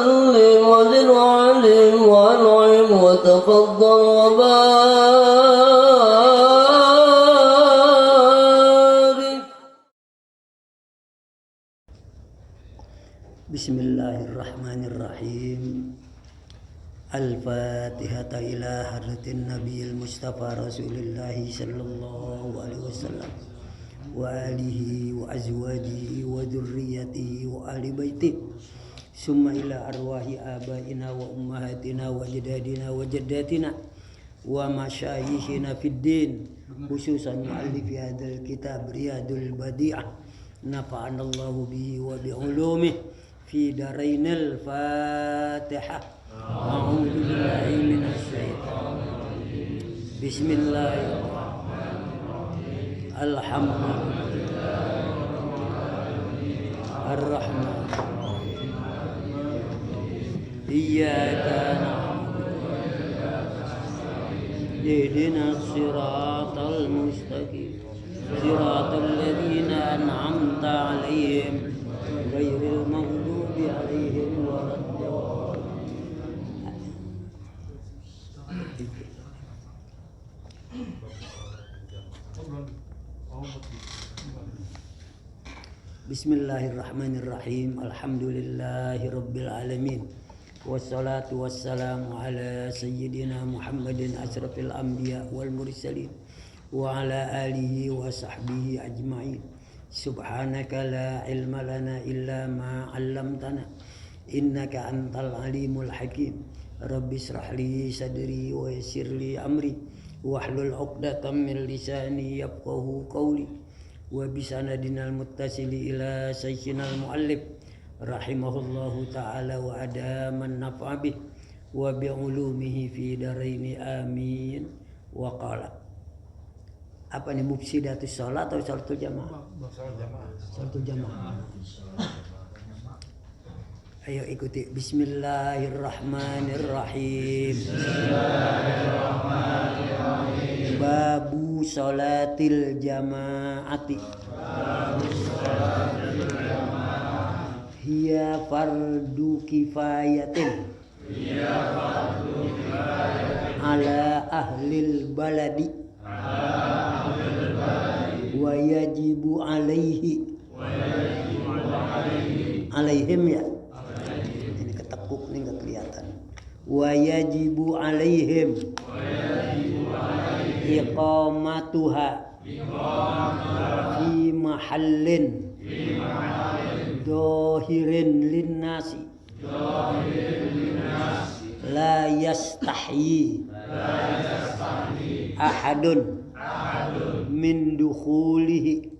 وسلم وزد وعلم وانعم وتفضل وبارك. بسم الله الرحمن الرحيم. الفاتحة إلى حضرة النبي المصطفى رسول الله صلى الله عليه وسلم وآله وأزواجه وذريته وآل بيته ثم إلى أرواح آبائنا وأمهاتنا وأجدادنا وجداتنا ومشايخنا في الدين خصوصا مؤلف هذا الكتاب رياض البديع نفعنا الله به وبعلومه في دارين. الفاتحة. أعوذ بالله من الشيطان الرجيم. بسم الله الرحمن الرحيم. الحمد لله الرحمن الرحيم. إياك نعبد وإياك نستعين. اهدنا الصراط المستقيم صراط الذين أنعمت عليهم غير المغضوب عليهم ولا الضالين. Bismillahirrahmanirrahim. Alhamdulillahi rabbil alamin. Wassalatu wassalamu ala sayyidina Muhammadin asrafil anbiya wal mursalin wa ala alihi wa sahbihi ajma'in. Subhanaka la ilma lana illa ma 'allamtana innaka antal alimul hakim. Rabbi israh li sadri wa yassir li amri wahlul 'uqdatam min lisani yafqahu qawli wa bisanadinal muttasili ila sayyidinal muallif rahimahullahu ta'ala wa adaman naf'a bih wa bi'ulumihi fi daraini amin. Wa qala. Apa nih, mufsidatus shalah atau shalatul jamaah? Shalatul jamaah. Ayo ikuti. Bismillahirrahmanirrahim. Bismillahirrahmanirrahim. Babu sholatil jamaati. Hiya fardu kifayatin. Ala ahlil baladi. Wa yajibu alaihi. Alaihim ya. Ini ketekuk nih nggak kelihatan. Wa yajibu alaihim. Iqamatuha. Fi mahallin. Dohirin linnasi. La yastahyi. Ahadun. Min dukhulihi.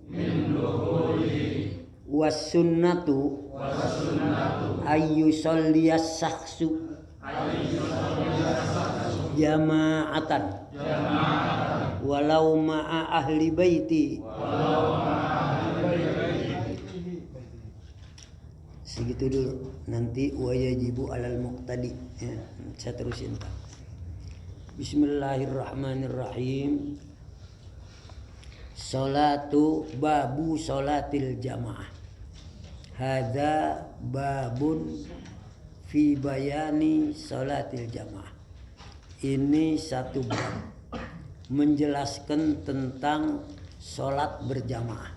Was sunnatu. Ayyusalliyas sakhsu. Jama'atan. Walau ma'a ahli baiti. Segitu dulu. Nanti wayajibu alal muqtadi ya, saya terusin. Bismillahirrahmanirrahim. Salatu babu salatil jamaah. Hadza babun fi bayani salatil jamaah. Ini satu bab menjelaskan tentang salat berjamaah.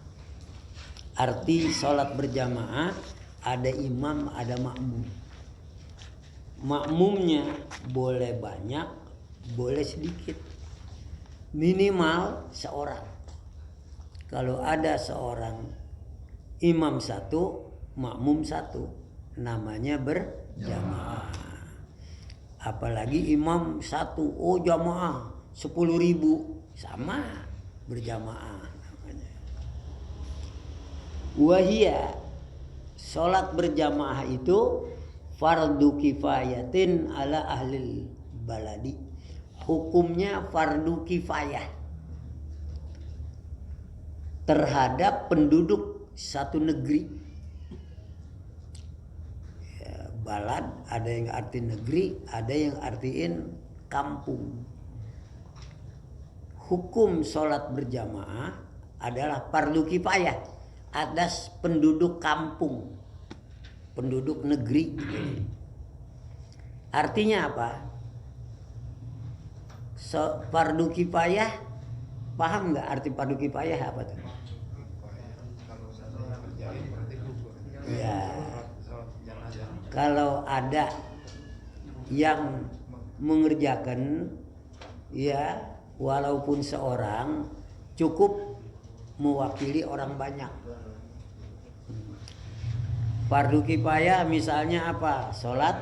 Arti salat berjamaah, ada imam, ada makmum. Makmumnya boleh banyak, boleh sedikit. Minimal seorang. Kalau ada seorang imam satu, makmum satu, namanya berjamaah. Apalagi imam satu, oh jamaah 10.000, sama berjamaah namanya. Wahia, sholat berjamaah itu fardu kifayatin ala ahlil baladi. Hukumnya fardu kifayah terhadap penduduk satu negeri. Ya, balad ada yang arti negeri, ada yang artiin kampung. Hukum sholat berjamaah adalah fardu kifayah atas penduduk kampung, penduduk negeri. Artinya apa? Fardu kifayah, paham nggak arti fardu kifayah apa tuh? Ya, kalau ada yang mengerjakan, ya walaupun seorang cukup mewakili orang banyak. Fardu kifayah misalnya apa? Sholat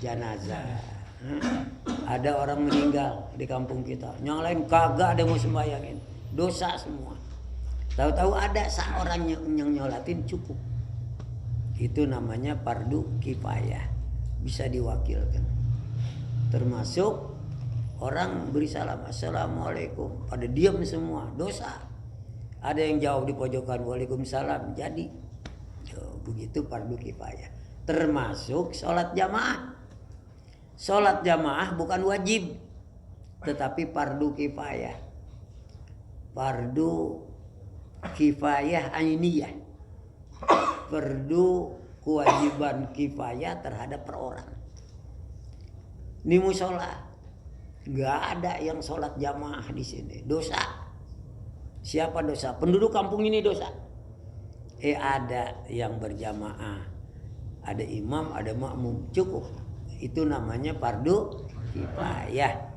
jenazah. Ada orang meninggal di kampung kita, yang lain kagak ada mau sembayangin, dosa semua. Tahu-tahu ada seorang yang nyolatin cukup. Itu namanya fardu kifayah, bisa diwakilkan. Termasuk orang beri salam, assalamualaikum, pada diam semua, dosa. Ada yang jawab di pojokan, waalaikumsalam, jadi. Begitu fardu kifayah. Termasuk sholat jamaah. Sholat jamaah bukan wajib, tetapi fardu kifayah. Fardu kifayah ainiyah. Fardu kewajiban kifayah terhadap per orang. Ini musola, nggak ada yang sholat jamaah di sini, dosa. Siapa dosa? Penduduk kampung ini dosa. Ada yang berjamaah, ada imam, ada makmum, cukup. Itu namanya fardu kifayah.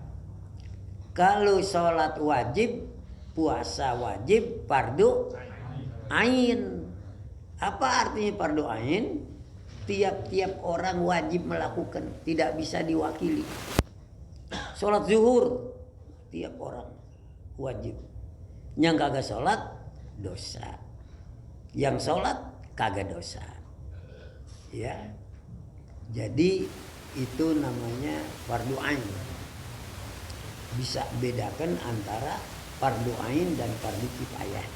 Kalau sholat wajib, puasa wajib, fardu ain. Apa artinya fardu ain? Tiap-tiap orang wajib melakukan, tidak bisa diwakili. Sholat zuhur, tiap orang wajib. Yang kagak sholat, dosa. Yang sholat, kagak dosa. Ya, jadi itu namanya fardu ain. Bisa bedakan antara fardu ain dan fardu kifayah.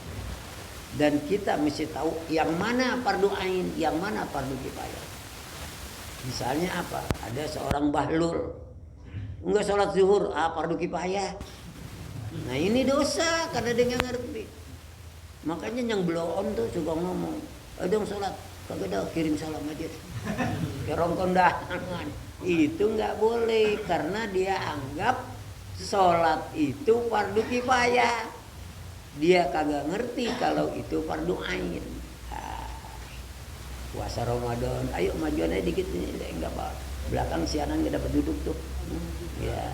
Dan kita mesti tahu yang mana fardu ain, yang mana fardu kifayah. Misalnya apa? Ada seorang bahlul enggak sholat zuhur, fardu kifayah. Nah ini dosa karena dia nggak ngerti. Makanya yang belum tuh suka ngomong, dong sholat, kagak ada, kirim salam aja. Kerong kondangan. Itu nggak boleh karena dia anggap sholat itu fardu kifayah. Dia kagak ngerti kalau itu fardu ain. Puasa Ramadan, ayo majuan aja dikit ini, enggak apa. Belakang siaran nggak dapat duduk tuh. Ya.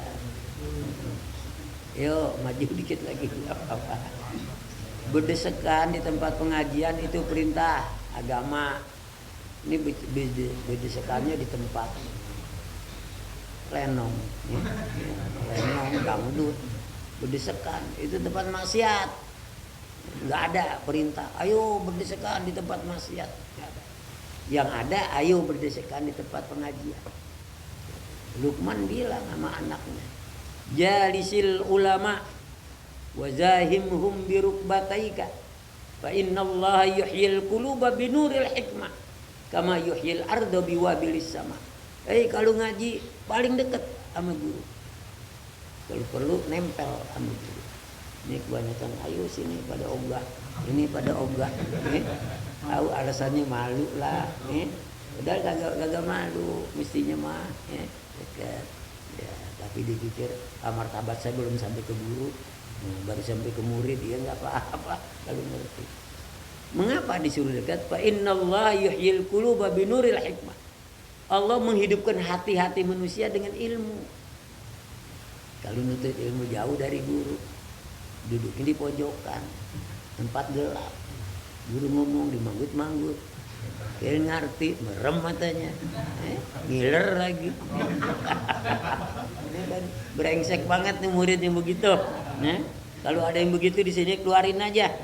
Yo maju dikit lagi, nggak apa-apa. Berdesakan di tempat pengajian itu perintah agama. Ini berdesakannya di tempat lenong, ya. Lenong, dangdut, berdesakan itu tempat maksiat. Nggak ada perintah, ayo berdesakan di tempat maksiat. Nggak ada. Yang ada, ayo berdesakan di tempat pengajian. Luqman bilang sama anaknya, jalisil ulama wa zahimhum bi rukbataika fa innallaha yuhyil quluba binuril hikmah kama yuhyil arda biwabilis sama. Kalau ngaji paling dekat sama guru. Kalau perlu nempel sama guru. Ini kebanyakan ayo sini pada ogah, ini pada ogah. Tahu alasannya malu lah. Udah kagak malu, mestinya mah dekat. Ya, tapi dipikir martabat saya belum sampai ke guru, baru sampai ke murid, dia nggak apa-apa kalau ngerti. Mengapa disuruh dekat? Fa innallaha yuhyil quluba binuril hikmah. Allah menghidupkan hati-hati manusia dengan ilmu. Kalau nuntut ilmu jauh dari guru, duduknya di pojokan, tempat gelap. Guru ngomong dimanggut-manggut, kira ngerti, merem matanya, ngiler lagi. Ini kan brengsek banget nih murid yang begitu. Kalau ada yang begitu di sini keluarin aja,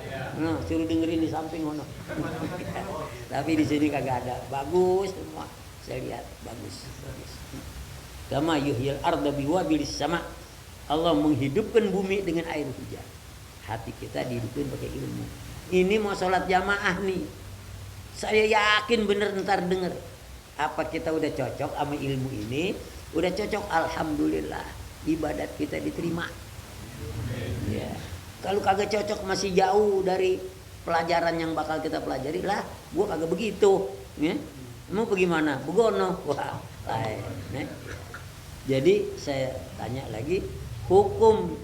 suruh dengerin di samping ono. Tapi di sini kagak ada, bagus semua. Saya lihat bagus. Kama yuhyil arda biwabilis sama. Allah menghidupkan bumi dengan air hujan. Hati kita dihidupin pakai ilmu. Ini mau sholat jamaah nih. Saya yakin bener ntar denger. Apa kita udah cocok sama ilmu ini? Udah cocok, alhamdulillah. Ibadat kita diterima. Ya. Kalau kagak cocok, masih jauh dari pelajaran yang bakal kita pelajari lah. Gua kagak begitu. Ya. Mau pergi mana? Begono. Wah, lain. Nih. Jadi saya tanya lagi, hukum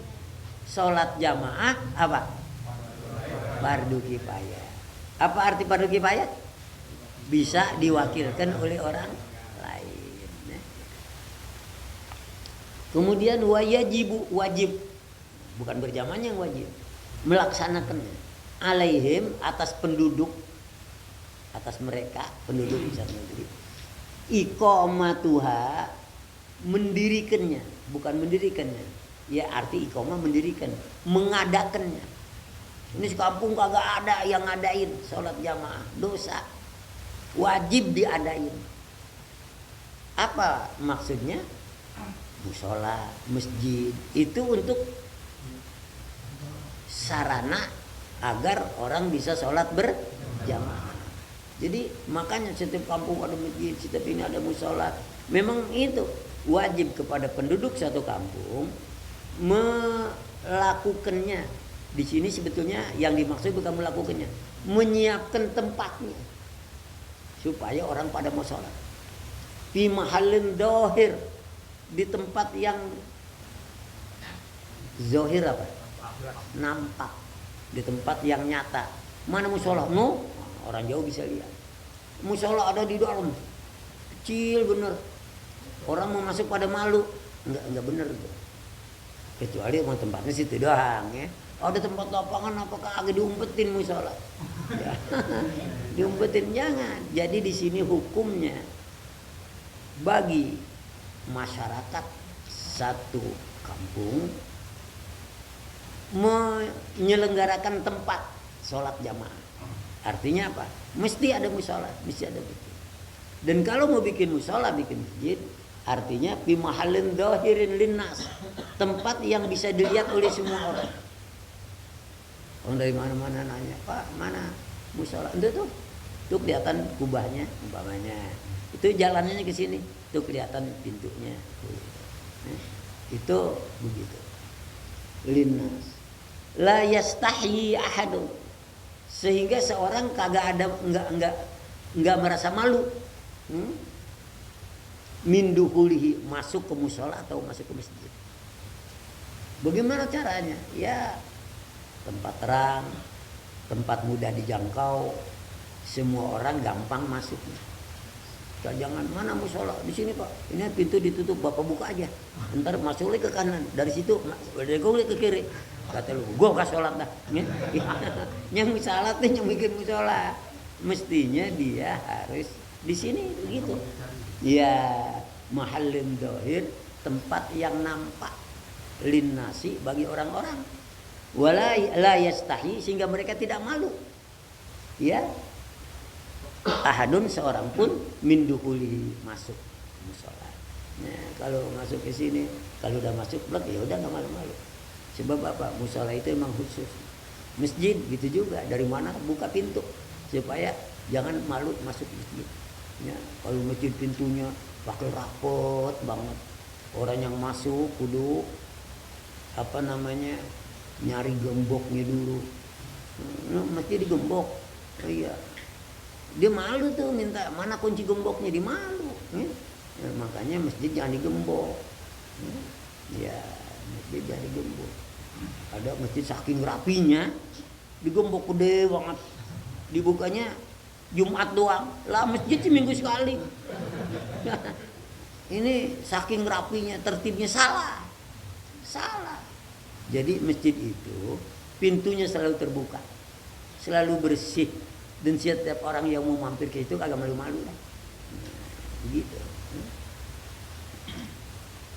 sholat jamaah apa? Fardu kifayah. Apa arti fardu kifayah? Bisa diwakilkan oleh orang lain. Nih. Kemudian wajibu, wajib, bukan berjamaahnya yang wajib, melaksanakannya. Alaihim, atas penduduk, atas mereka penduduk di sana negeri, iqamatuha, mendirikannya, bukan mendirikannya, ya arti iqamah mendirikan, mengadakannya. Ini sekampung kagak ada yang ngadain sholat jamaah, dosa, wajib diadain. Apa maksudnya? Musola, masjid itu untuk sarana agar orang bisa sholat berjamaah. Jadi makanya setiap kampung ada masjid, setiap ini ada musola. Memang itu wajib kepada penduduk satu kampung melakukannya. Di sini sebetulnya yang dimaksud bukan melakukannya, menyiapkan tempatnya supaya orang pada mau sholat. Fi mahallin dohir, di tempat yang zohir apa? Nampak, di tempat yang nyata. Mana musola? No, orang jauh bisa lihat. Musola ada di dalam, kecil bener. Orang mau masuk pada malu, enggak bener itu. Kecuali emang tempatnya situ doang ya. Ada tempat lapangan apakah agak diumpetin musola? Ya. Diumpetin jangan. Jadi di sini hukumnya bagi masyarakat satu kampung menyelenggarakan tempat sholat jamaah. Artinya apa? Mesti ada musola, mesti ada masjid. Dan kalau mau bikin musola, bikin masjid, artinya fi mahallin dhahirin linnas, tempat yang bisa dilihat oleh semua orang. Orang dari mana-mana nanya, Pak, mana musola? Itu tuh kelihatan kubahnya, umpamanya. Itu jalannya ke sini, tuh kelihatan pintunya. Itu begitu. Linnas. La yastahi ahadun. Sehingga seorang kagak ada enggak merasa malu. Min dukulihi, masuk ke musola atau masuk ke masjid. Bagaimana caranya? Ya tempat terang, tempat mudah dijangkau, semua orang gampang masuknya. Jangan mana musola di sini Pak, ini pintu ditutup, Bapak buka aja, ntar masuk lagi ke kanan, dari situ dari ke kiri, kata lu, gua gak sholat dah. Yang salat nih yang bikin musola, mestinya dia harus di sini begitu. Ya mahallin dohir, tempat yang nampak, linnasi bagi orang-orang. Wala la yastahi, sehingga mereka tidak malu. Ya. Ahadun, seorang pun min dukhuli, masuk musola. Nah, kalau masuk ke sini, kalau udah masuk blok ya udah enggak malu-malu. Sebab apa? Musola itu emang khusus. Masjid gitu juga, dari mana buka pintu supaya jangan malu masuk masjid. Ya, kalau masjid pintunya pakai rapot banget. Orang yang masuk kudu apa namanya? Nyari gemboknya dulu. Mesti digembok. Oh iya. Dia malu tuh minta mana kunci gemboknya, di malu. Ya. Ya, makanya masjid jangan digembok. Ya, masjid jangan digembok. Ada masjid saking rapinya digembok gede banget. Dibukanya Jumat doang. Lah masjid sih minggu sekali. Ini saking rapinya, tertibnya salah. Salah. Jadi masjid itu pintunya selalu terbuka, selalu bersih, dan setiap orang yang mau mampir ke itu kagak malu-malu lah. Begitu.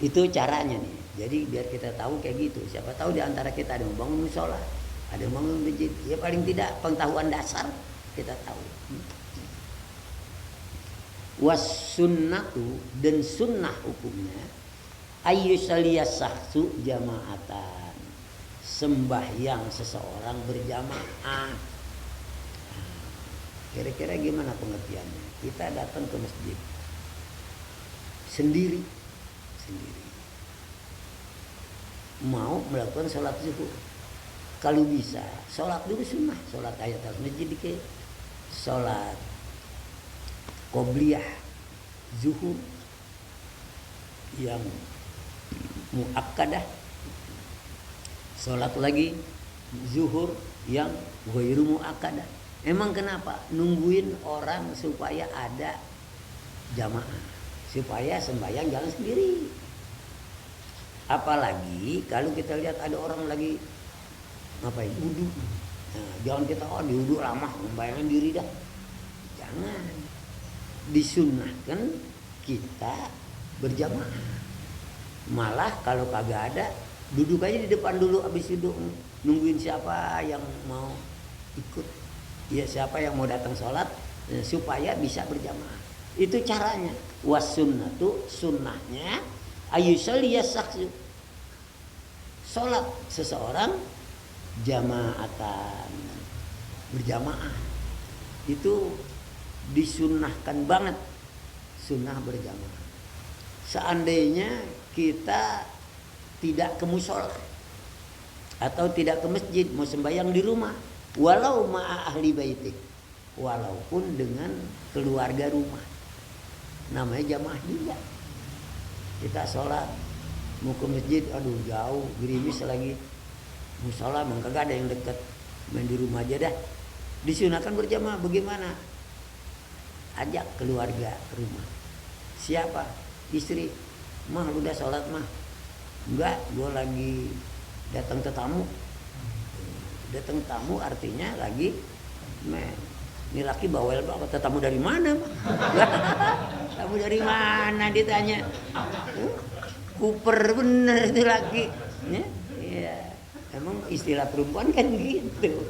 Itu caranya nih. Jadi biar kita tahu kayak gitu. Siapa tahu di antara kita ada yang bangun musola, ada yang bangun masjid. Ya paling tidak pengetahuan dasar kita tahu. Was sunnatu, dan sunnah hukumnya ayyusaliyas sahsu jama'atan, sembahyang seseorang berjamaah. Kira-kira gimana pengertiannya? Kita datang ke masjid sendiri, mau melakukan sholat zuhur. Kalau bisa, sholat dulu sunnah, sholat ayat al masjid dikit, sholat qobliyah zuhur yang muakkadah, sholat lagi zuhur yang ghairu muakkadah. Emang kenapa? Nungguin orang supaya ada jamaah, supaya sembahyang jangan sendiri. Apalagi kalau kita lihat ada orang lagi ngapain? Wudu. Nah, jangan kita di wudu lama membayangkan diri dah. Jangan. Disunnahkan kita berjamaah. Malah kalau kagak ada, duduk aja di depan dulu, habis duduk nungguin siapa yang mau ikut. Ya, siapa yang mau datang sholat supaya bisa berjamaah. Itu caranya. Was sunnatu, sunnahnya ayusaliyas saksu, sholat seseorang jamaatan, berjamaah. Itu disunnahkan banget, sunnah berjamaah. Seandainya kita tidak ke musola atau tidak ke masjid, mau sembahyang di rumah, walau ma'a ahli baitik, walaupun dengan keluarga rumah, namanya jamaah juga. Kita sholat mau ke masjid, aduh jauh, gerimis lagi, musola memang kagak ada yang dekat, main di rumah aja dah. Disunahkan berjamaah. Bagaimana? Ajak keluarga rumah. Siapa? Istri. Mah lu udah sholat mah? Enggak, gue lagi datang tetamu. Datang tamu artinya lagi ini laki bawel banget. Tetamu dari mana mah? Tamu dari mana ditanya? Kuper bener itu laki. Ya, emang istilah perempuan kan gitu.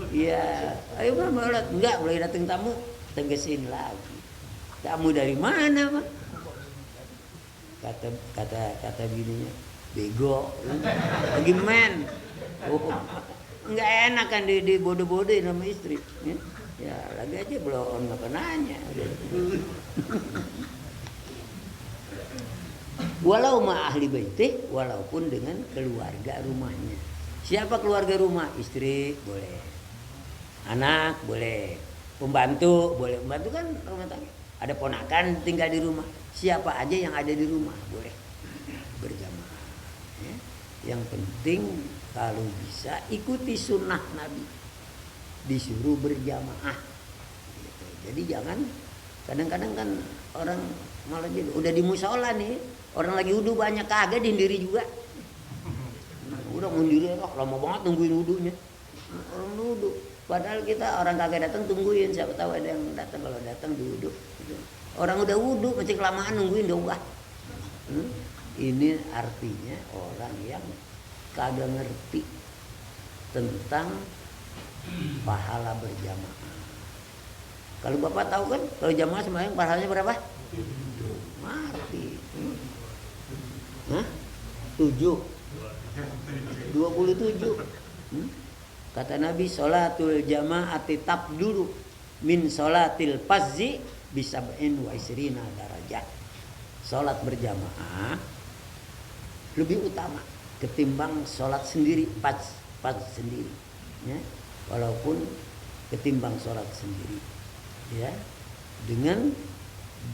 Ya, ayo mah sholat. Enggak, boleh datang tamu, tegesin lagi. Tamu dari mana mah? Kata bininya, bego. Lagi main. Enggak enak kan dibodoh-bodohin sama istri. Ya, lagi aja belum nanya. Walau ma ahli baitih, walaupun dengan keluarga rumahnya. Siapa keluarga rumah? Istri boleh, anak boleh, pembantu boleh. Pembantu kan rumah tangga. Ada ponakan tinggal di rumah. Siapa aja yang ada di rumah boleh berjamaah. Ya. Yang penting kalau bisa ikuti sunnah Nabi, disuruh berjamaah. Gitu. Jadi jangan, kadang-kadang kan orang malah gitu, udah di musola nih, orang lagi wudu banyak, kagak dindiri juga. Udah mundiri lama banget nungguin wudunya. Orang wudu. Padahal kita orang kagak datang tungguin, siapa tahu ada yang datang, kalau datang diwudu. Orang udah wudu masih kelamaan nungguin doang. Ini artinya orang yang kagak ngerti tentang pahala berjamaah. Kalau Bapak tahu kan, kalau jamaah sembahyang pahalanya berapa? Mati. 27. Kata Nabi, sholatul jamaati tabdulu min sholatil fazzi bisab'in wa isrina darajat. Sholat berjamaah lebih utama ketimbang sholat sendiri, faz sendiri, ya. Walaupun ketimbang sholat sendiri, ya, dengan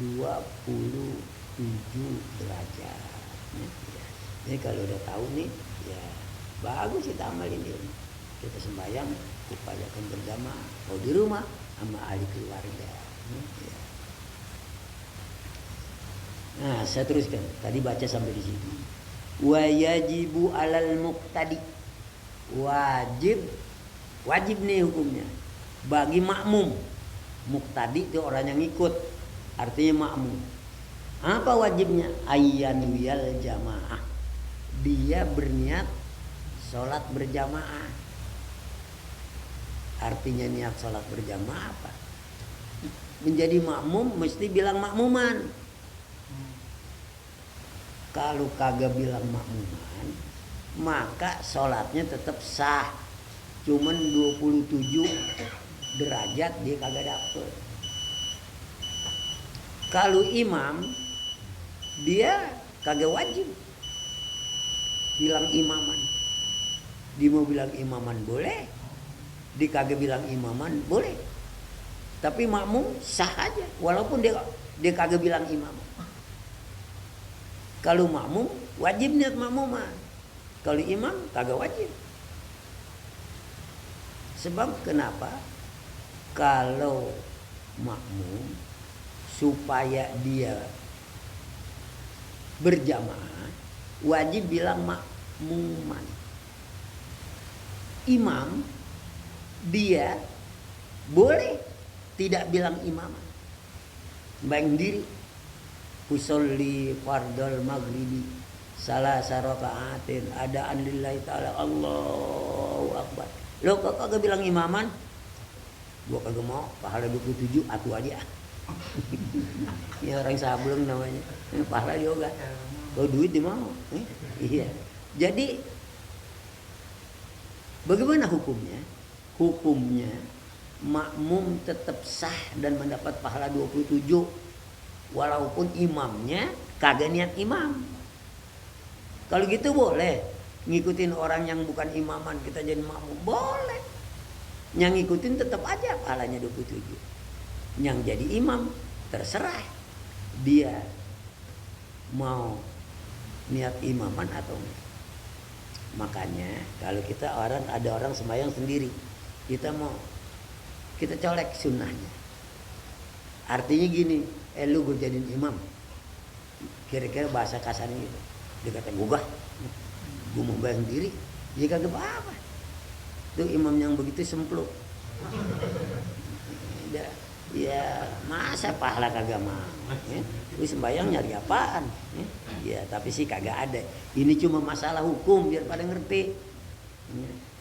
27 derajat. Ya. Jadi kalau udah tahu nih, ya bagus kita amalin ini. Kita sembahyang upayakan berjamaah, mau di rumah sama ahli keluarga. Ya. Nah, saya teruskan. Tadi baca sampai di sini. Wa yajibu alal muqtadi. Wajib nih hukumnya bagi makmum. Muqtadi itu orang yang ikut, artinya makmum. Apa wajibnya? Ayyanwiyal jamaah. Dia berniat sholat berjamaah. Artinya niat sholat berjamaah apa? Menjadi makmum mesti bilang makmuman. Kalau kagak bilang makmuman, maka sholatnya tetap sah. Cuman 27 derajat dia kagak dapet. Kalau imam, dia kagak wajib bilang imaman. Dia mau bilang imaman boleh, dia kagak bilang imaman boleh. Tapi makmum sah aja walaupun dia kagak bilang imam. Kalau makmum wajib niat makmuman. Kalau imam kagak wajib. Sebab kenapa? Kalau makmum supaya dia berjamaah wajib bilang makmuman. Imam dia boleh tidak bilang imaman. Bayang diri usolli fardal maghribi salah sarakaatin adaan lillahi ta'ala Allahu akbar. Lo kagak bilang imaman, gua kagak mau pahala 27 atu aja. Ya orang sableng namanya. Pahala juga. Kalau duit di mau. Iya. Jadi bagaimana hukumnya? Hukumnya makmum tetap sah dan mendapat pahala 27 walaupun imamnya kagak niat imam. Kalau gitu boleh ngikutin orang yang bukan imaman kita jadi makmum, boleh. Yang ngikutin tetap aja pahalanya 27. Yang jadi imam terserah dia mau niat imaman atau enggak. Makanya kalau kita ada orang sembahyang sendiri, kita colek sunnahnya. Artinya gini, lu gue jadiin imam. Kira-kira bahasa kasarnya gitu. Dia kata gue mau bayang diri, dia kagak apa-apa. Tuh imam yang begitu sempluk. Ya masa pahala kagak mau. Lu sembahyang nyari apaan? Ya tapi sih kagak ada. Ini cuma masalah hukum biar pada ngerti.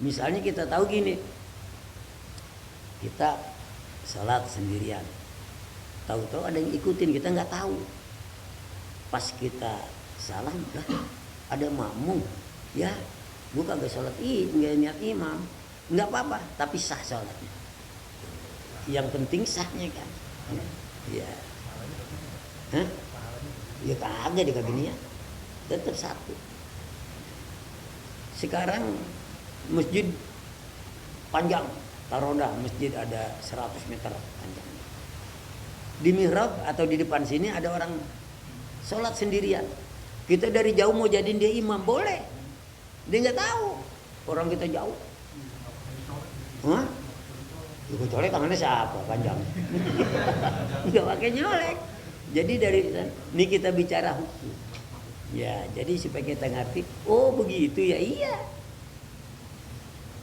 Misalnya kita tahu gini, kita sholat sendirian, tahu-tahu ada yang ikutin, kita nggak tahu. Pas kita salam lah ada makmum, ya gua kagak sholat nggak niat imam, nggak apa-apa, tapi sah sholatnya. Yang penting sahnya kan, ya, ya kagak dia kagak niat, tetap satu. Sekarang masjid panjang, tarodah masjid ada 100 meter panjang. Di mihrab atau di depan sini ada orang sholat sendirian. Kita dari jauh mau jadiin dia imam, boleh. Dia nggak tahu orang kita jauh. Hah? Gue colek tangannya siapa panjang? Nggak pakai nyolek. Jadi dari ini kita bicara hukum. Ya, jadi supaya kita ngerti. Oh begitu ya, iya.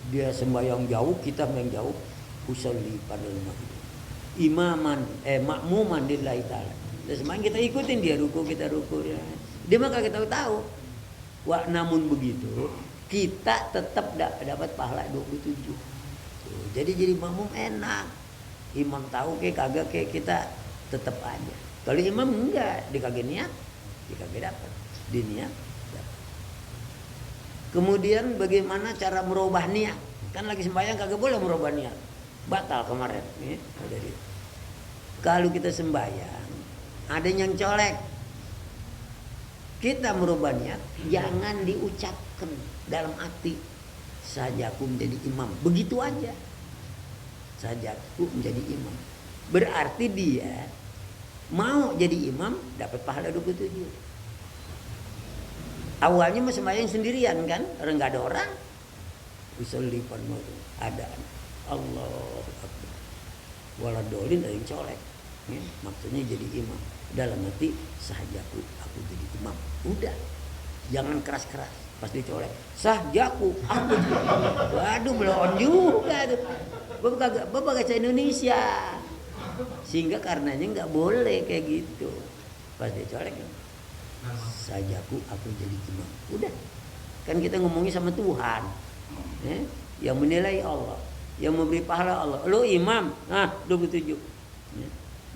Dia sembahyang jauh, kita yang jauh. Usolli fardal maghrib. Makmuman lillahi ta'ala. Terus sembahyang kita ikutin dia ruku, kita ruku. Dia mah kagak tahu. Wah, namun begitu kita tetap dapat pahala 27. Jadi makmum enak. Imam tahu kagak kita tetap aja. Kalau imam enggak, dia kagak niat, dia kagak dapat. Dia niat dapat. Kemudian bagaimana cara merubah niat? Kan lagi sembahyang kagak boleh merubah niat. Batal kemarin. Kalau kita sembahyang ada yang colek, kita merubah niat, jangan diucapkan dalam hati. Sajaku menjadi imam, begitu aja. Sajaku menjadi imam. Berarti dia mau jadi imam dapat pahala 27. Awalnya masih sembahyang sendirian kan, orang nggak ada orang. Usolli fardal ada Allahu akbar. Waladolin ada yang colek. Maksudnya jadi imam. Dalam hati sajaku aku jadi imam. Udah, jangan keras-keras. Pas dicolek, sajaku aku. Waduh, belum juga tuh. Bapak bahasa Indonesia. Sehingga karenanya nggak boleh kayak gitu. Pas dicolek, sajaku aku jadi imam. Udah, kan kita ngomongin sama Tuhan, yang menilai Allah, yang memberi pahala Allah. Lo imam, 27.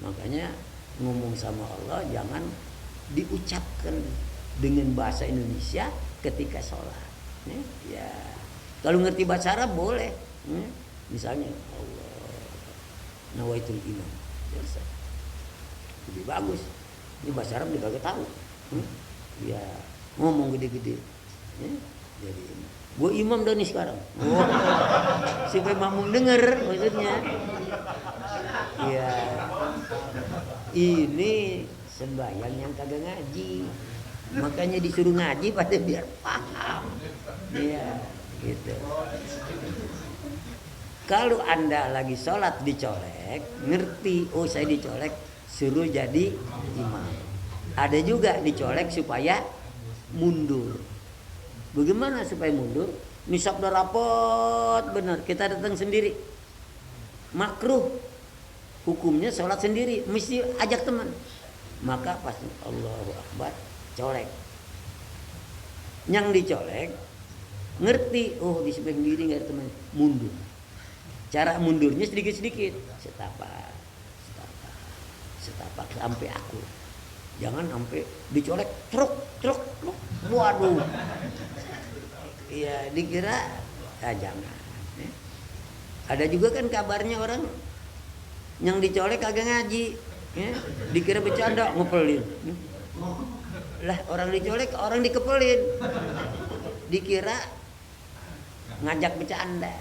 Makanya ngomong sama Allah jangan diucapkan dengan bahasa Indonesia ketika sholat. Ya, kalau ngerti bahasa Arab boleh. Misalnya Allah nawaitul imam. Lebih bagus. Ini bahasa Arab dia kagak tahu. Ya, ngomong gede-gede. Jadi gue imam dah nih sekarang. Supaya makmum denger maksudnya. Iya. Ini sembahyang yang kagak ngaji. Makanya disuruh ngaji pada biar paham. Iya, gitu. Kalau Anda lagi sholat dicolek, ngerti, oh saya dicolek, suruh jadi imam. Ada juga dicolek supaya mundur. Bagaimana supaya mundur? Nisab udah rapot benar, kita datang sendiri. Makruh. Hukumnya sholat sendiri, mesti ajak teman. Maka pas Allahu Akbar, colek. Yang dicolek, ngerti, oh di sebelah sendiri nggak ada teman, mundur. Cara mundurnya sedikit-sedikit, setapak sampai aku. Jangan sampai dicolek, truk. Waduh. Iya, dikira jangan. Ada juga kan kabarnya orang yang dicolek kagak ngaji, ya. Dikira bercanda, ngepelin. Lah orang dicolek, orang dikepelin. Dikira ngajak bercanda.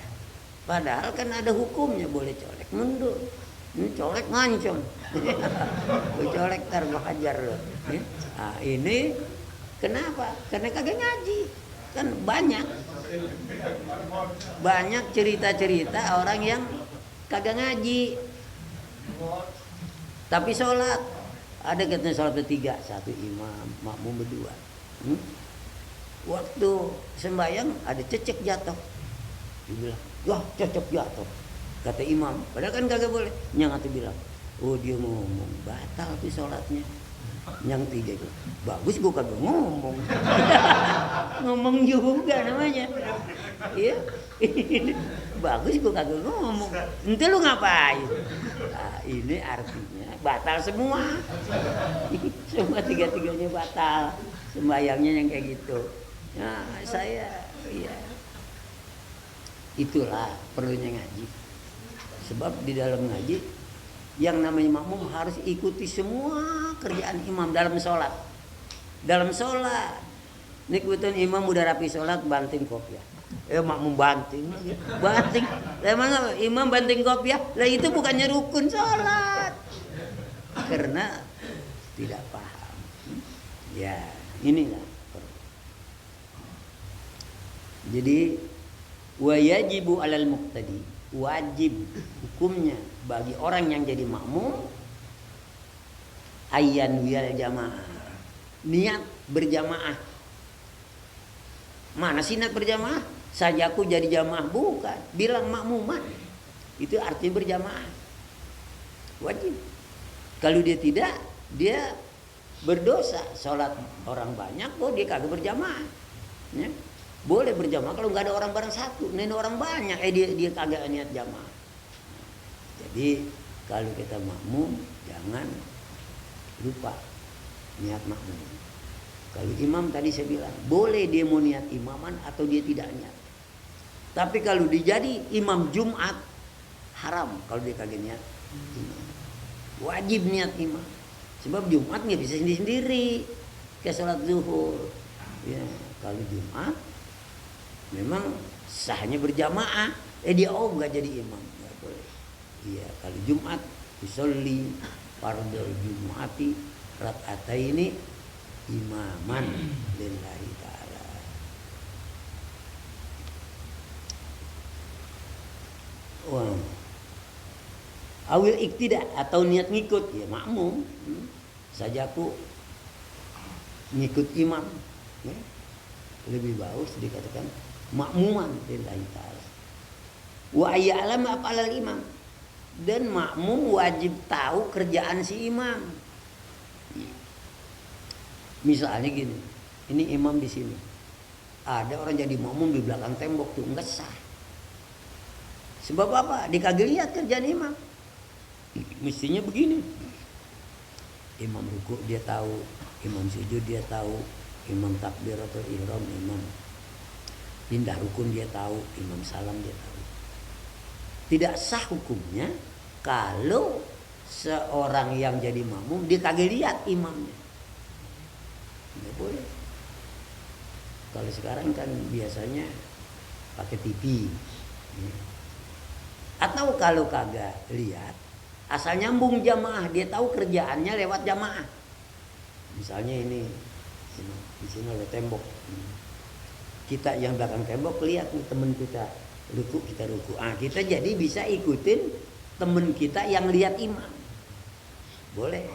Padahal kan ada hukumnya, boleh colek mundur. Ini colek ngancam. Colek tar gua hajar lo. Nah, ini kenapa? Karena kagak ngaji. Kan banyak cerita-cerita orang yang kagak ngaji. Tapi sholat. Ada katanya sholat bertiga, satu imam, makmum berdua. Waktu sembahyang ada cecek jatuh. Dia bilang, wah cecek jatuh. Kata imam, padahal kan kagak boleh. Yang satu bilang, oh dia ngomong, batal tuh sholatnya. Yang tiga itu, bagus gua kagak ngomong. Ngomong juga namanya. Iya. Bagus gua kagak ngomong. Ente lu ngapain? Nah, ini artinya batal semua. Semua tiga-tiganya batal. Sembayangnya yang kayak gitu. Nah, saya iya. Itulah perlunya ngaji. Sebab di dalam ngaji yang namanya makmum harus ikuti semua kerjaan imam dalam sholat. Dalam sholat, ini kebetulan imam udah rapi sholat, banting kopiah. Makmum banting. Emang imam banting kopiah? Lah itu bukannya rukun sholat. Karena tidak paham. Ya, inilah. Jadi wa yajibu 'alal muqtadi, wajib hukumnya bagi orang yang jadi makmum ayyan wiyal jamaah, niat berjamaah. Mana sih niat berjamaah? Sajaku jadi jamaah, bukan, bilang makmuman. Itu artinya berjamaah. Wajib. Kalau dia tidak, dia berdosa. Sholat orang banyak, kok dia kagak berjamaah. Ya? Boleh berjamaah kalau nggak ada orang bareng satu. Nih orang banyak, dia kagak niat jamaah. Jadi kalau kita makmum jangan lupa niat makmum. Kalau imam tadi saya bilang boleh dia mau niat imaman atau dia tidak niat. Tapi kalau dijadi imam Jumat haram kalau dia kagak niat imam. Wajib niat imam. Sebab Jumat nggak bisa sendiri-sendiri kayak sholat zuhur. Ya, kalau Jumat memang sahnya berjamaah. Dia nggak jadi imam, nggak boleh. Iya, kalau Jumat usolli fardhu jumu'ati rak'ataini imaman lillahi ta'ala. Wah. Awil iktida atau niat ngikut, ya makmum. Sajaku ngikut imam, ya. Lebih bagus dikatakan makmuman lillahi ta'ala. Wa ya'lam af'alal imam, dan makmum wajib tahu kerjaan si imam. Misalnya gini, ini imam di sini, ada orang jadi makmum di belakang tembok tuh, enggak sah. Sebab apa? Dikagak lihat kerjaan imam. Mestinya begini, imam rukuk dia tahu, imam sujud dia tahu, imam takbir atau ihram, imam pindah rukun dia tahu, imam salam dia tahu. Tidak sah hukumnya kalau seorang yang jadi makmum dia kagak lihat imamnya. Nggak boleh. Kalau sekarang kan biasanya pakai TV. Atau kalau kagak lihat, asal nyambung jamaah, dia tahu kerjaannya lewat jamaah. Misalnya ini di sini ada tembok, kita yang belakang tembok lihat nih temen kita ruku, kita ruku. Kita jadi bisa ikutin temen kita yang lihat imam, boleh.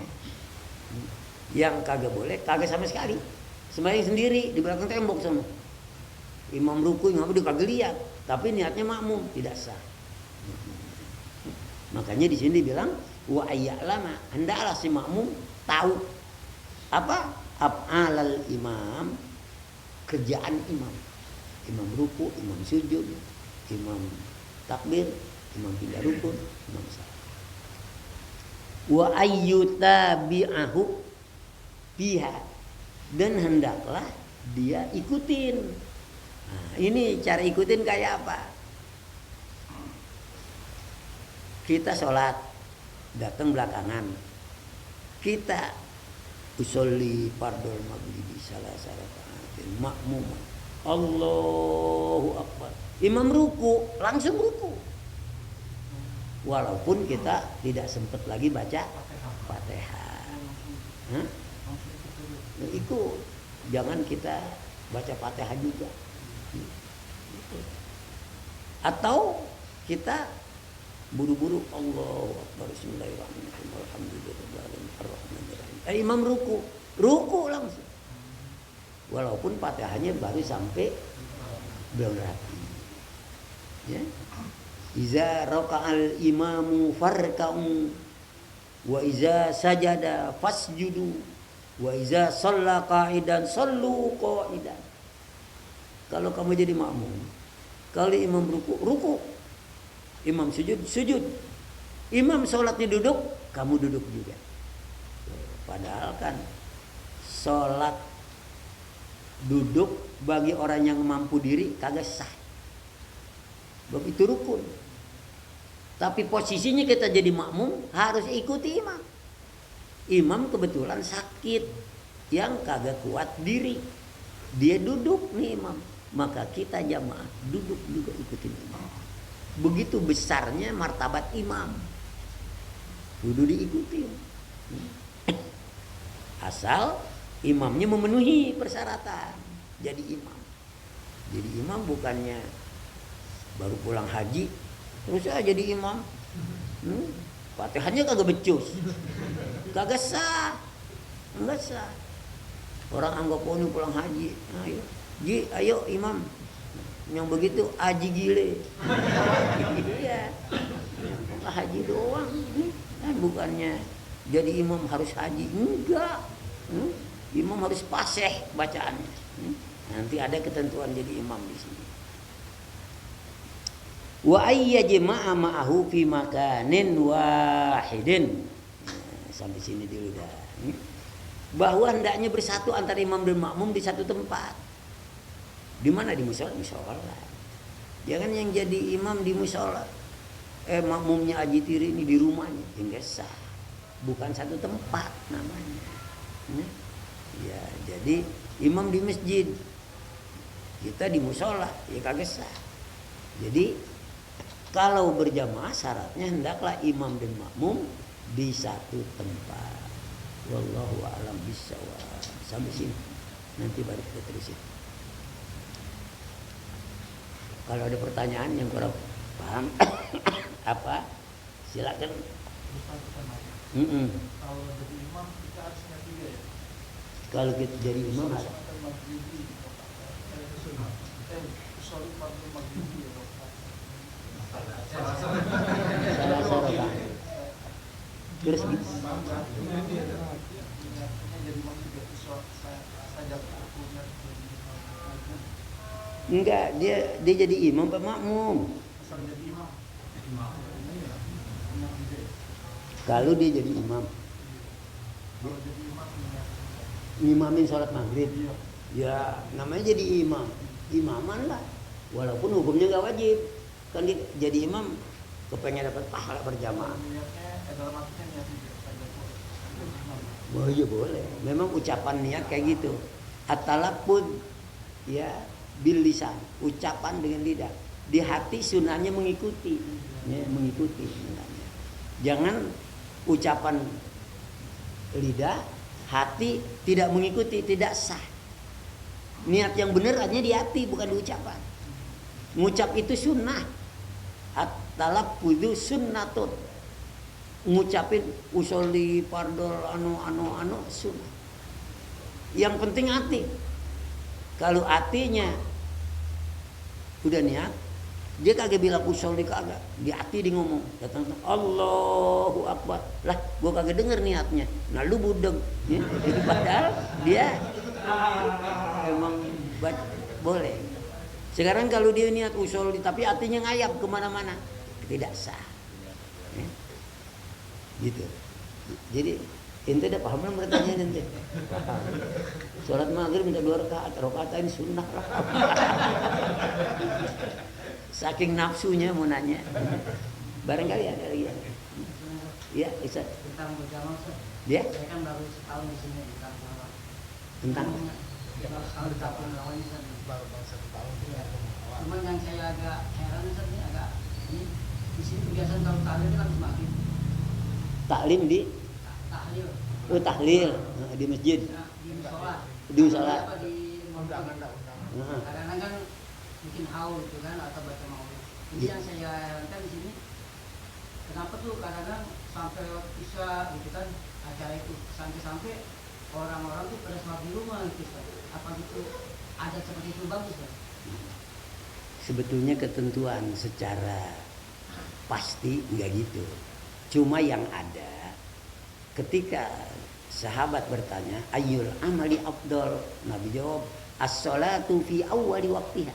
Yang kagak boleh, kagak sama sekali, sembahyang sendiri di belakang tembok sama imam ruku, ngapa dia kagak lihat, tapi niatnya makmum, tidak sah. Makanya di sini dibilang wa ayya'lama, hendaklah si makmum tahu apa af'alal imam, kerjaan imam. Imam ruku, imam sujud, imam takbir, imam pindah rukun, imam salat. Wa ayyutabi'ahu biha, dan hendaklah dia ikutin. Ini cara ikutin kayak apa? Kita sholat, datang belakangan, kita usolli fardul maghribi salah raka'atin makmum, Allahu akbar, imam ruku, langsung ruku, walaupun kita tidak sempat lagi baca Fatihah. Ikut, jangan kita baca Fatihah juga. Atau kita buru-buru Allahu akbar bismillahirrahmanirrahim alhamdulillahirrahmanirrahim. Imam ruku langsung. Walaupun Fatihahnya baru sampai belum rapi. Ya. Iza raka'al imamu farka'u wa iza sajada fasjudu wa iza shalla qa'idan sallu qa'idan. Kalau kamu jadi makmum, kalau imam ruku, imam sujud, imam sholatnya duduk, kamu duduk juga. Padahal kan sholat duduk bagi orang yang mampu diri kagak sah, begitu rukun. Tapi posisinya kita jadi makmum harus ikuti imam. Imam kebetulan sakit, yang kagak kuat diri, dia duduk nih imam, maka kita jamaah duduk juga ikutin imam. Begitu besarnya martabat imam, kudu diikuti. Asal imamnya memenuhi persyaratan jadi imam. Jadi imam bukannya baru pulang haji terus aja jadi imam. Fatihahnya kagak becus, kagak sah, enggak sah. Orang anggap ini pulang haji, ayo imam, yang begitu haji gile. Iya, haji doang, kan bukannya jadi imam harus haji, enggak. Imam harus fasih bacaannya. Nanti ada ketentuan jadi imam di sini. Wa ayyajma'a ma'ahu fi makanin wahidin. Sampai sini dulu dah. Bahwa hendaknya bersatu antara imam dan makmum di satu tempat. Di mana? Di musola. Jangan yang jadi imam di musola, makmumnya Haji Tiri ini di rumahnya, enggak sah. Bukan satu tempat namanya. Ya, jadi imam di masjid, kita di musola, ya kagak sah. Jadi kalau berjamaah syaratnya hendaklah imam dan makmum di satu tempat. Wallahu a'lam bishawab. Sampai sini. Nanti baru kita terusin. Kalau ada pertanyaan yang kurang paham apa? Silakan. Kalau jadi imam kita harus ngerti ya. Kalau kita jadi imam harus salah. Terus enggak, dia jadi imam apa makmum? Kalau dia jadi imam, imamin sholat maghrib, ya namanya jadi imam, imaman lah. Walaupun hukumnya nggak wajib, kan dia jadi imam kepengen dapat pahala berjamaah. Oh iya boleh, memang ucapan niat kayak gitu. At-talaffuz ya bil lisan, ucapan dengan lidah. Di hati sunahnya mengikuti, ya, mengikuti sunahnya. Jangan ucapan lidah, hati tidak mengikuti, tidak sah. Niat yang benar hanya di hati, bukan di ucapan. Ngucap itu sunnah. At-talaffuzu sunnatun. Ngucapin usolli fardol anu sunnah. Yang penting hati. Kalau hatinya udah niat, dia kagak bilang usolli, kagak. Di hati dia ngomong, datang Allahu Akbar. Lah, gua kagak denger niatnya. Nah lu budeg. Ya? Jadi padahal dia emang boleh. Sekarang kalau dia niat usolli tapi hatinya ngayap kemana-mana, tidak sah. Ya? Gitu. Jadi ente udah paham belum pertanyaan ente? Sholat maghrib minta 2 rakaat ini sunnah. Saking nafsunya mau nanya. Barangkali ada lagi. Ya, Ustaz. Tentang berjamaah, Ustaz. Ya? Saya kan baru setahun di sini tentang berjamaah. Tentang Baru setahun di kampung lawan Ustaz. Baru 1 tahun. Iya. Cuman yang saya agak heran Ustaz ini ini di sini kebiasaan kalau tahlil kan semakin taklim di tahlil. oh tahlil di masjid. Nah, di musola. Di musola. Apa di Undangan. kadang-kadang kan bikin haul gitu kan atau baca maulid. Jadi yang saya herankan di sini kenapa tuh kadang-kadang sampai waktu isya gitu kan acara itu sampai orang-orang tuh pada sholat di rumah gitu Ustaz. Apa gitu ada seperti itu bagus ya? Sebetulnya ketentuan secara pasti enggak gitu. Cuma yang ada ketika sahabat bertanya ayyul amali afdal, Nabi jawab as-salatu fi awwali waqtiha.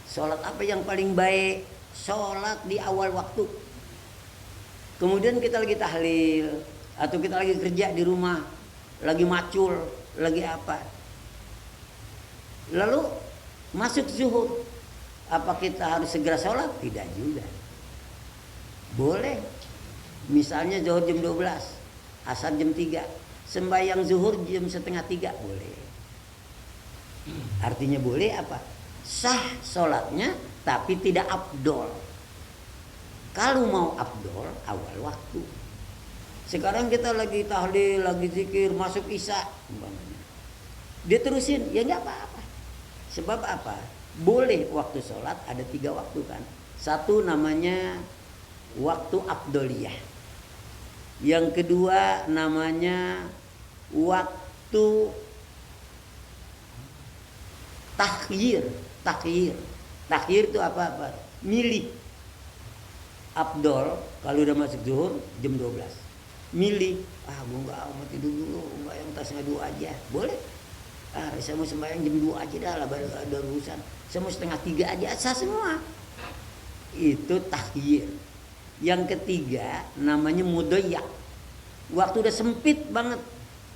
Salat apa yang paling baik? Salat di awal waktu. Kemudian kita lagi tahlil atau kita lagi kerja di rumah, lagi macul, lagi apa. Lalu masuk zuhur. Apa kita harus segera sholat? Tidak juga. Boleh. Misalnya zuhur jam 12, asar jam 3, sembahyang zuhur jam 2:30 boleh. Artinya boleh apa? Sah sholatnya tapi tidak afdol. Kalau mau afdol awal waktu. Sekarang kita lagi tahlil, lagi zikir, masuk isya umpamanya. Dia terusin, ya nggak apa-apa. Sebab apa? Boleh waktu sholat ada 3 waktu kan. Satu namanya waktu afdoliyah. Yang kedua namanya waktu takhyir. Takhyir itu apa? Milih. Afdol kalau udah masuk zuhur jam 12. Milih, gue nggak mau tidur dulu, sembahyang tasnya 2 aja, boleh. Saya mau sembahyang jam 2 aja dah lah, baru ada urusan. Saya mau 2:30 aja, sah semua. Itu tahyir. Yang ketiga namanya mudoyak. Waktu udah sempit banget,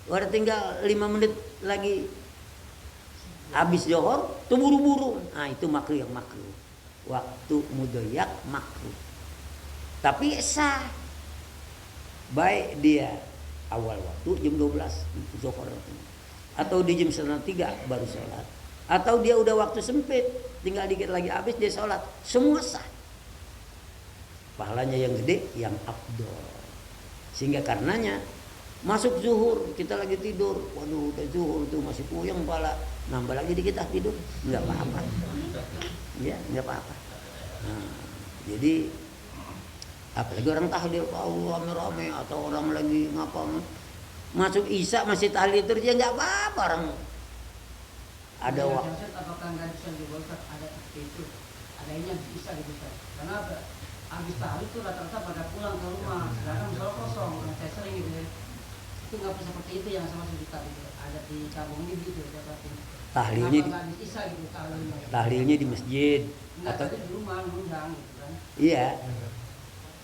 udah tinggal 5 menit lagi habis zuhur, tuh buru-buru. Nah itu makruh, yang makruh. Waktu mudoyak makruh. Tapi sah. Baik dia awal waktu jam 12 zuhur atau di jam 2:30 baru sholat, atau dia udah waktu sempit tinggal dikit lagi habis dia sholat, semua sah. Pahalanya yang gede, yang afdol. Sehingga karenanya masuk zuhur kita lagi tidur, waduh udah zuhur tuh masih puyeng kepala, nambah lagi dikit tidur, nggak apa-apa. Ya nggak apa-apa. Nah, jadi apalagi orang tahlil, rame-rame, atau orang lagi ngapa masuk isya masih tahlil terus, ya nggak apa-apa. Orang ada waktu. Apakah nggak bisa juga ada seperti itu? Ada ini yang bisa gitu Ustaz. Karena habis tahlil itu rata-rata pada pulang ke rumah, sekarang misalnya kosong. Yang saya sering gitu ya, itu nggak bisa seperti itu yang sama sejuta gitu. Ada di kampung ini gitu ya. Tahlilnya di, habis isya gitu tahlilnya di masjid atau atau di rumah ngundang gitu kan. iya.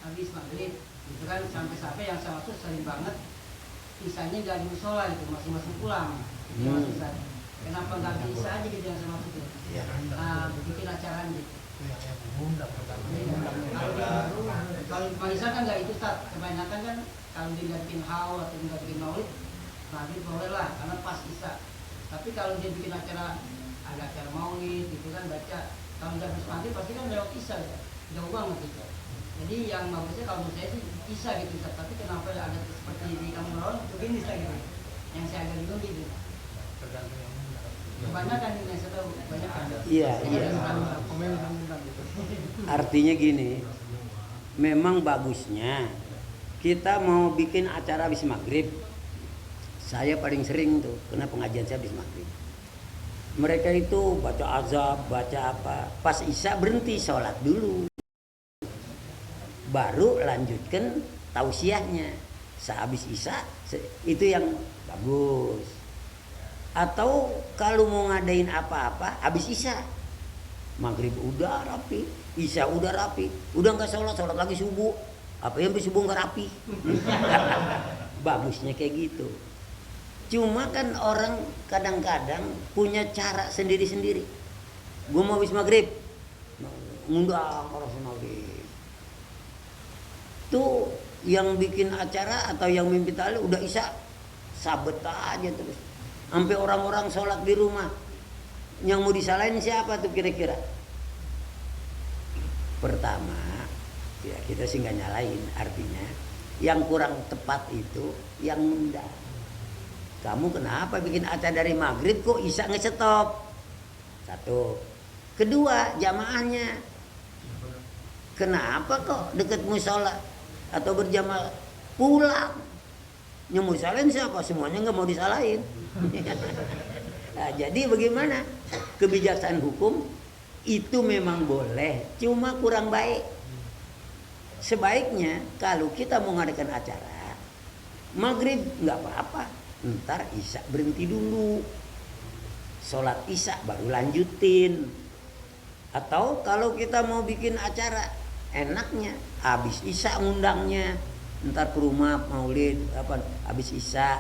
Habis maghrib gitu kan, sampai yang saya maksud sering banget isanya nggak di musola gitu, masing-masing pulang. Kenapa nggak di isya aja gitu yang saya maksud itu? Bikin acara gitu. Yang mengundang pertama. Kalau Malaysia kan nggak itu Ustaz, kebanyakan kan kalau dia nggak bikin haul atau nggak bikin maulid, maghrib boleh lah karena pas isya. Tapi kalau dia bikin acara, ada acara maulid gitu kan, baca, kalau nggak habis maghrib pasti kan lewat isya ya, jauh banget gitu. Jadi yang bagusnya kalau menurut saya sih bisa gitu Ustaz. Tapi kenapa ada seperti di kampung lawan begini Ustaz gitu. Yang saya agak bingung gitu. Tergantung yang undang. Kebanyakan ini yang saya tahu banyak ada. Iya, iya. Komen undang gitu. Artinya gini, memang bagusnya kita mau bikin acara habis maghrib. Saya paling sering tuh, karena pengajian saya habis maghrib. Mereka itu baca azab, baca apa, pas isya berhenti sholat dulu, baru lanjutkan tausiahnya. Sehabis isya itu yang bagus. Atau kalau mau ngadain apa-apa habis isya, maghrib udah rapi, isya udah rapi, udah nggak sholat lagi subuh, apa yang subuh nggak rapi. Bagusnya kayak gitu. Cuma kan orang kadang-kadang punya cara sendiri-sendiri. Gue mau habis maghrib, ngundang orang maghrib. Tuh yang bikin acara atau yang mimpi tahlil udah isya, sabet aja terus. Sampai orang-orang sholat di rumah. Yang mau disalahin siapa tuh kira-kira? Pertama, ya kita sih nggak nyalain, artinya yang kurang tepat itu yang ngundang. Kamu kenapa bikin acara dari maghrib kok isya nge-stop? Satu. Kedua, jamaahnya. Kenapa kok deket musola atau berjamaah pulang? Yang mau disalahin siapa? Semuanya nggak mau disalahin. Nah, jadi bagaimana? Kebijaksanaan hukum itu memang boleh, cuma kurang baik. Sebaiknya kalau kita mau ngadakan acara maghrib nggak apa-apa, ntar isya berhenti dulu, sholat isya baru lanjutin. Atau kalau kita mau bikin acara enaknya habis isya ngundangnya, ntar ke rumah maulid apa habis isya.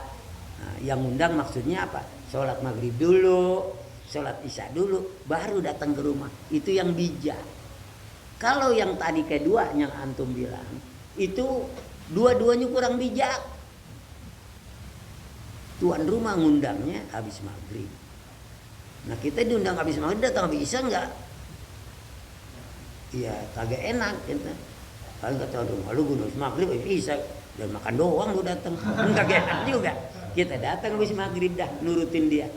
Nah, yang ngundang maksudnya apa? Sholat maghrib dulu, sholat isya dulu, baru datang ke rumah. Itu yang bijak. Kalau yang tadi kedua yang antum bilang, itu dua-duanya kurang bijak. Tuan rumah ngundangnya habis maghrib. Nah kita diundang habis maghrib, datang habis isya enggak? Iya kagak enak gitu. Kalau kata tuan rumah, lu gunung maghrib isya dan makan doang lu datang, enggak enak juga. Kita datang habis maghrib dah nurutin dia.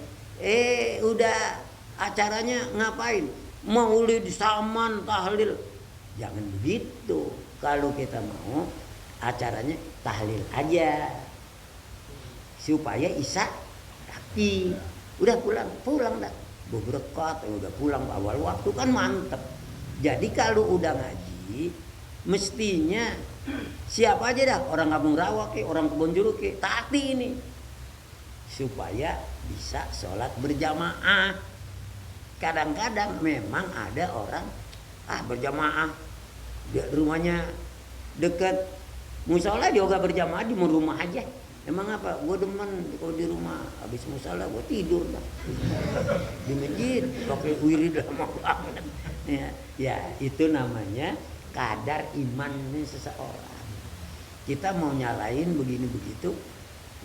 Udah acaranya ngapain? Maulid, saman, tahlil. Jangan begitu. Kalau kita mau acaranya tahlil aja, supaya isya rapi. Udah pulang dah. Berberkat, udah pulang awal waktu kan mantep. Jadi kalau udah ngaji, mestinya siapa aja dah, orang Kampung Rawa ke, orang Kebon Jeruk ke, taati ini. Supaya bisa sholat berjamaah. Kadang-kadang memang ada orang berjamaah, dia rumahnya dekat musola, dia juga berjamaah di rumah aja. Emang apa? Gue demen kalau di rumah habis musola gue tidur dah di masjid pakai wirid lama banget. Ya itu namanya kadar imannya seseorang. Kita mau nyalain begini begitu,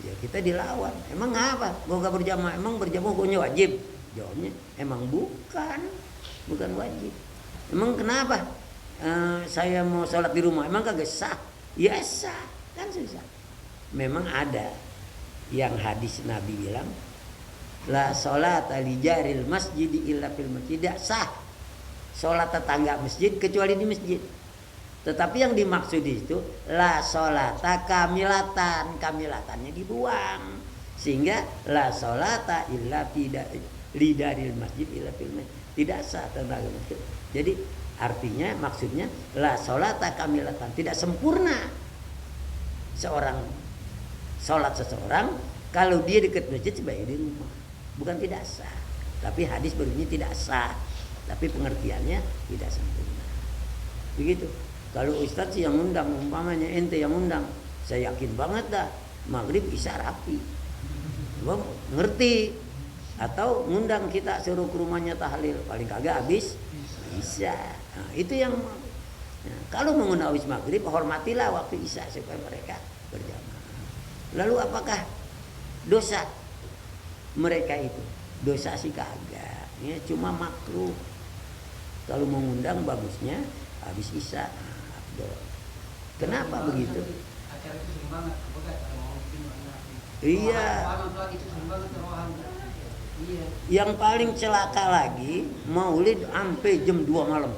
ya kita dilawan. Emang apa? Gue gak berjamaah. Emang berjamaah gue wajib? Jawabnya emang bukan wajib. Emang kenapa? Saya mau sholat di rumah. Emang kagak sah? Ya sah, kan susah. Memang ada yang hadis Nabi bilang, la sholata li jaril masjid illa fil masjid. Tidak sah sholat tetangga masjid kecuali di masjid. Tetapi yang dimaksud itu la sholata kamilatan, kamilatannya dibuang, sehingga la sholata illa tidak lidaril masjid illa fil masjid. Tidak sah tetangga masjid. Jadi artinya maksudnya la sholata kamilatan, tidak sempurna seorang sholat seseorang kalau dia dekat masjid sebaiknya di rumah. Bukan tidak sah, tapi hadis berbunyi tidak sah, tapi pengertiannya tidak sempurna. Begitu. Kalau ustadz yang undang, umpamanya ente yang undang, saya yakin banget dah maghrib isya rapi. Gua ngerti. Atau ngundang kita suruh ke rumahnya tahlil, paling kagak habis isya. Nah, itu yang kalau mengundang habis maghrib, hormatilah waktu isya supaya mereka berjamaah. Lalu apakah dosa mereka itu? Dosa sih kagak, ya cuma makruh. Kalau mengundang bagusnya habis isya. Tuh. Kenapa begitu? Acara itu sering banget, apakah kalau mau bikin mana? Iya. Orang tua itu sering banget rohan. Iya. Yang paling celaka lagi maulid sampai jam 2 malam.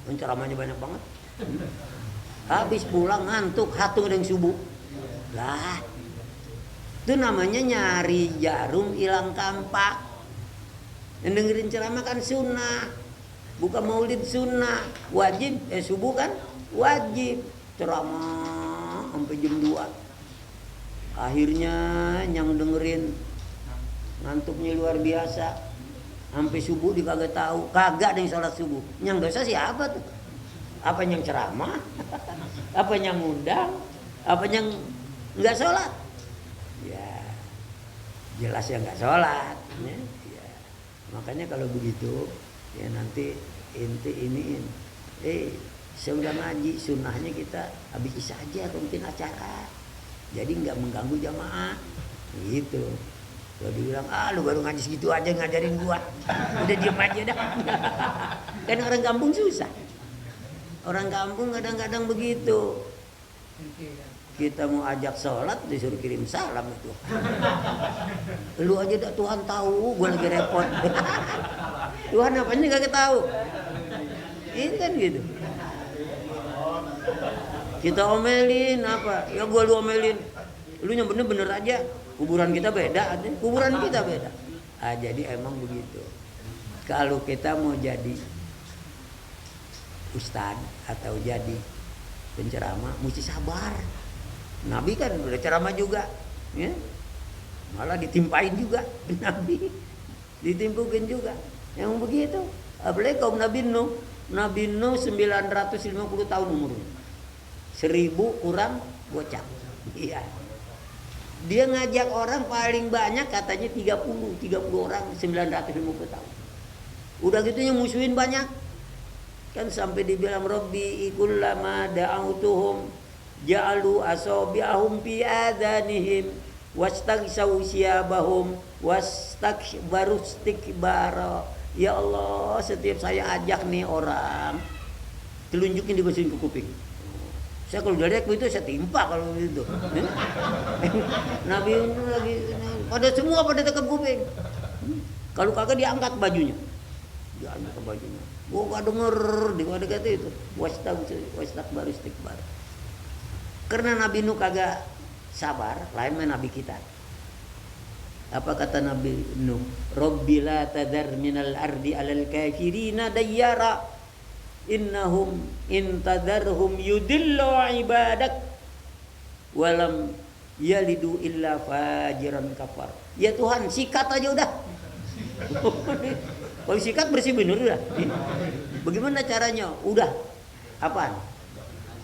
Ceramahnya banyak banget. Habis pulang ngantuk, hatung yang subuh. Lah, itu namanya nyari jarum hilang kampak. Yang dengerin ceramah kan sunnah, bukan maulid sunnah. Wajib, subuh kan wajib. Ceramah sampai jam 2. Akhirnya yang dengerin ngantuknya luar biasa. Sampai subuh dia kagak tahu, kagak ada yang sholat subuh. Yang dosa siapa tuh? Apa yang ceramah? Apa yang ngundang? Apa yang nggak sholat? Ya jelas ya nggak sholat. Ya. Makanya kalau begitu ya nanti inti iniin. Saya udah ngaji, sunnahnya kita habis isya aja rutin acara. Jadi nggak mengganggu jamaah. Gitu. Kalau dibilang, lu baru ngaji segitu aja ngajarin gua. Udah diem aja dah. Kan orang kampung susah. Orang kampung kadang-kadang begitu. Kita mau ajak sholat disuruh kirim salam itu. Lu aja dah Tuhan tahu, gua lagi repot. Tuhan apanya kagak tahu. Ini kan gitu. Kita omelin apa? Ya gua lu omelin. Lu yang bener-bener aja. Kuburan kita beda, kuburan kita beda. Jadi emang begitu. Kalau kita mau jadi ustadz atau jadi penceramah, mesti sabar. Nabi kan udah ceramah juga, ya? Malah ditimpain juga, Nabi ditimpukin juga. Yang begitu. Apalagi kaum Nabi Nuh. Nabi Nuh 950 tahun umurnya. 1000 kurang bocah. Iya. Dia ngajak orang paling banyak katanya 30 orang 950 tahun. Udah gitu yang musuhin banyak. Kan sampai dibilang Rabbi kullama da'autuhum ja'alu asabi'ahum fi adhanihim wastaghsaw siyabahum wastakbaru istikbara. Ya Allah, setiap saya ajak nih orang, telunjukin dimasukin ke kuping. Saya kalau udah lihat itu saya timpa kalau gitu. Nabi itu lagi pada semua pada dekat kuping. Kalau kagak diangkat bajunya. Diangkat bajunya. Gua gak denger di pada kata itu. Wastakbaru istikbar. Karena Nabi Nuh kagak sabar, lain main Nabi kita. Apa kata Nabi Nuh? Rabbi la tadhar minal ardi alal kafirina dayyara. Innahum intadarhum yudillu ibadak walam yalidu illa fajiran kafar. Ya Tuhan, sikat aja udah. Kalau sikat bersih bener udah. Bagaimana caranya? Udah. Apaan?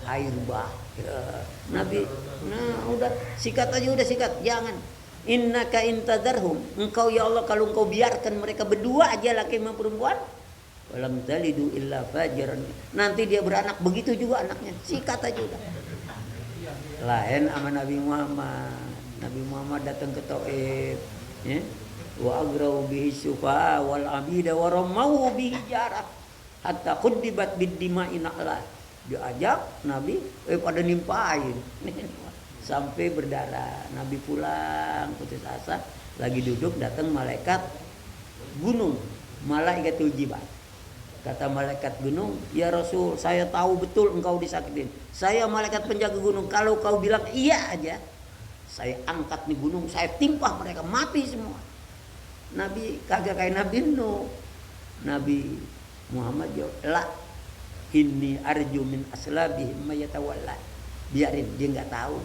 Air bah. Ya, Nabi, udah sikat aja udah sikat. Jangan. Innaka intadarhum. Engkau ya Allah kalau engkau biarkan mereka berdua aja laki sama perempuan, walam talidu illa fajiran. Nanti dia beranak begitu juga anaknya. Sikat aja udah. Lain sama Nabi Muhammad. Nabi Muhammad datang ke Taif, ya. Wa agrau bihi syufa wal abida wa ramau bihi jarah hatta qudibat bid-dima'i na'la. Diajak Nabi pada nimpain. Sampai berdarah. Nabi pulang putus asa, lagi duduk datang malaikat gunung, malaikatul jibal. Kata malaikat gunung, ya Rasul, saya tahu betul engkau disakitin. Saya malaikat penjaga gunung. Kalau kau bilang iya aja, saya angkat nih gunung, saya timpah mereka, mati semua. Nabi kagak kayak Nabi Nuh. Nabi Muhammad jawab, la inni arju min aslabihim mayatawalla. Biarin, dia nggak tahu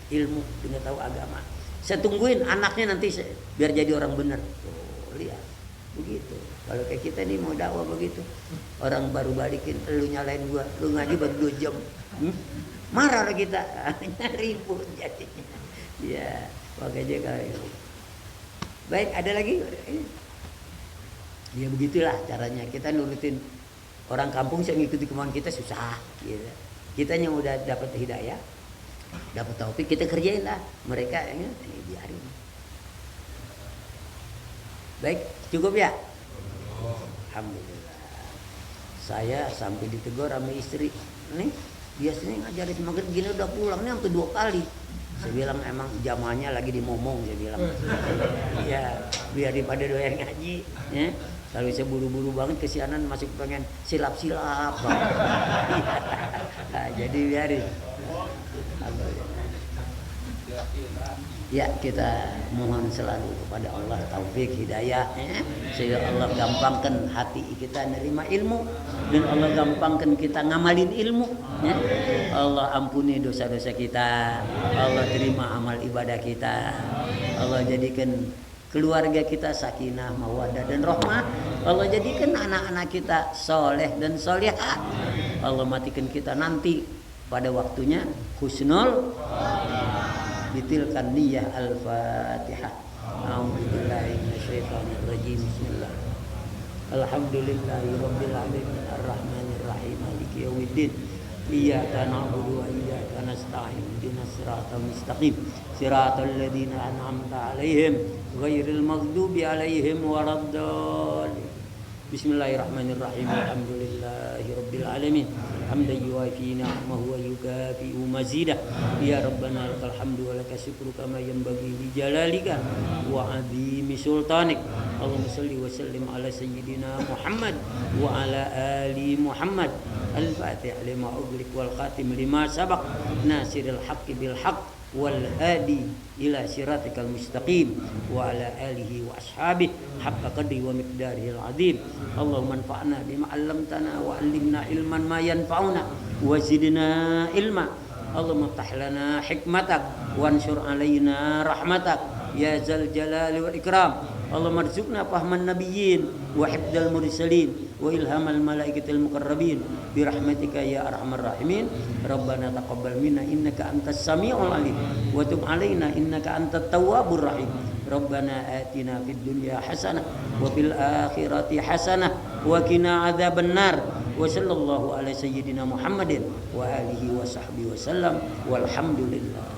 ilmu, dia nggak tahu agama. Saya tungguin anaknya nanti biar jadi orang benar. Tuh, lihat. Begitu. Kalau kayak kita nih mau dakwah begitu, orang baru balikin, lu nyalain gua, lu ngaji baru 2 jam, marah lah kita, ribut jadinya. Ya, makanya kayak baik, ada lagi? Ya begitulah caranya. Kita nurutin orang kampung, saya ngikuti kemauan kita susah. Gitu. Kita yang udah dapat hidayah, dapat taufik, kita kerjain lah. Mereka ya, biarin. Baik, cukup ya? Alhamdulillah. Saya sampai ditegur sama istri, nih biasanya ngajarin maghrib gini udah pulang nih yang kedua kali. Saya bilang emang jamaahnya lagi dimomong, saya bilang. Ya biar daripada doyan ngaji, ya. Kalau saya buru-buru banget kesianan masuk pengen silap-silap. Nah, jadi biarin. Ya kita mohon selalu kepada Allah taufik hidayah, ya. Sehingga Allah gampangkan hati kita nerima ilmu dan Allah gampangkan kita ngamalin ilmu, ya. Allah ampuni dosa-dosa kita, Allah terima amal ibadah kita, Allah jadikan keluarga kita sakinah, mawaddah dan rahmah, Allah jadikan anak-anak kita soleh dan solehah, Allah matikan kita nanti pada waktunya husnul bitilkan niyah. Al-Fatihah. A'udzubillahi minasyaitonir rajim. Bismillah. Alhamdulillahi rabbil alamin arrahmanir rahim maliki yaumiddin. Iyyaka na'budu wa iyyaka nasta'in. Ihdinas siratal mustaqim. Siratal ladzina an'amta 'alaihim ghairil maghdubi 'alaihim waladdallin. Bismillahirrahmanirrahim. Alhamdulillahi rabbil alamin. Hamdan yuwafi ni'amahu wa yukafi'u mazidah. Ya Rabbana lakal hamdu wa lakal syukru kama yanbaghi li jalalika wa 'azimi sultanik. Allahumma shalli wa sallim ala sayyidina Muhammad wa ala ali Muhammad. Al-Fatih lima ughliq wal khatim lima sabaq. Nasiril haqqi bil haqq wal hadi ila siratikal mustaqim wa ala alihi wa ashabihi haqqa qadri wa miqdarihil azim. Allahumma anfa'na bima 'allamtana wa 'allimna ilman ma yanfa'una wa zidna ilma. Allahumma iftah lana hikmatak wansur 'alaina rahmatak ya zal jalali wal ikram. Allahumma arzuqna fahman nabiyyin wa hifdzal mursalin wa ilhamal malaikatil muqarrabin bi rahmatika ya arhamar rahimin. Rabbana taqabbal minna innaka antas samiul alim wa tub alaina innaka antat tawwabur rahim. Rabbana atina fid dunya hasanah wa fil akhirati hasanah wa qina adzabannar. Wa sallallahu ala sayyidina Muhammadin wa alihi wa sahbihi wasallam walhamdulillah.